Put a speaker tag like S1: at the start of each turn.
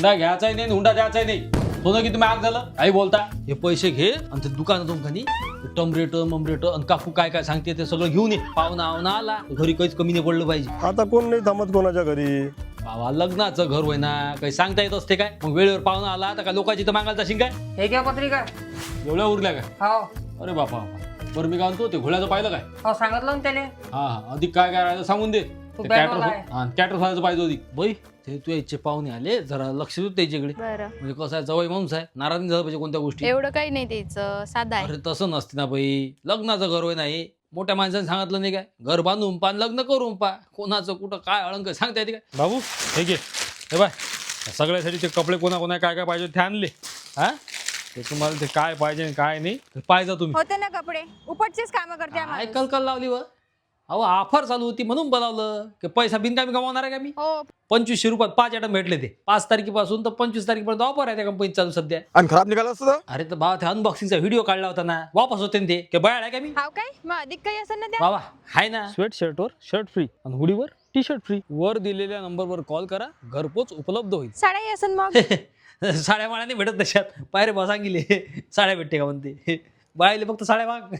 S1: हुंडा घ्यायचाही नाही हुंडा द्यायचाही नाही. सोनं किती महाग झालं काही बोलता. हे पैसे घे आणि ते दुकानातून खाली टमरेट ममरेट आणि काकू काय काय सांगते ते सगळं घेऊन ये. पाहुणा आवना आला घरी काहीच कमी नाही पडलं पाहिजे.
S2: आता कोण नाही थांबत कोणाच्या घरी.
S1: बाबा लग्नाचं घर होय ना काही सांगता येत असते काय. मग वेळेवर पाहुणा आला तर काय लोकांची तर मागायला जाशील काय.
S3: हे घ्या पत्रिका.
S1: एवढ्या उरल्या काय.
S3: हो
S1: अरे बापा बरं मी काय म्हणतो ते घोड्याचं पाहिलं काय.
S3: हो सांगितलं ना त्याने.
S1: हा अधिक काय काय राहिलं सांगून दे.
S3: तू
S1: कॅटर
S3: बॅनरला आहे.
S1: हा कॅटर व्हायचं पाहिजे अधिक. बाई ते तू यायचे पाहुणे आले जरा लक्ष देऊ त्याच्याकडे.
S4: बरं
S1: म्हणजे कसं आहे जवळ माणूस आहे नाराज नाही झालं पाहिजे कोणत्या गोष्टी.
S4: एवढं काही नाही त्याचं साधा आहे.
S1: अरे तसं नसते ना बाई लग्नाचं घर होय नाही. मोठ्या माणसाने सांगितलं नाही काय घर बांधून पा लग्न करून पा. कोणाचं कुठं काय अळंक सांगता येते काय. बाबू हे घे हे बाय सगळ्यासाठी ते कपडे कोणा काय काय पाहिजे ते आणले. हा ते तुम्हाला ते काय पाहिजे आणि काय नाही पाहिजे तुम्ही.
S5: होते ना कपडे उपटचेच काम करते
S1: काय
S5: आम्हाला.
S1: कलकल लावली व. अहो ऑफर चालू होती म्हणून बनवलं की पैसा बिनकामी कमावणार आहे का मी.
S5: हो
S1: 2500 रुपयात 5 आयटम भेटले ते 5 तारखेपासून तर 25 तारखेपर्यंत ऑफर आहे त्या कंपनीत चालू सध्या.
S2: आणि खराब निघाला असतं.
S1: अरे तर बाबा ते अनबॉक्सिंगचा व्हिडिओ काढला होता ना वापस होते ना ते की बयाळ आहे का मी.
S5: हाव काय मग अधिक काही असं ना त्या.
S1: बाबा हाय ना. स्वेट शर्टवर शर्ट फ्री आणि हुडीवर टी शर्ट फ्री. वर दिलेल्या नंबरवर कॉल करा घरपोच उपलब्ध होईल.
S5: साड्याही असं मग.
S1: साड्या माळ्याने भेटत तशात पायरे बसा गेले साड्या भेटते का म्हणते बाळाले फक्त साड्या माग.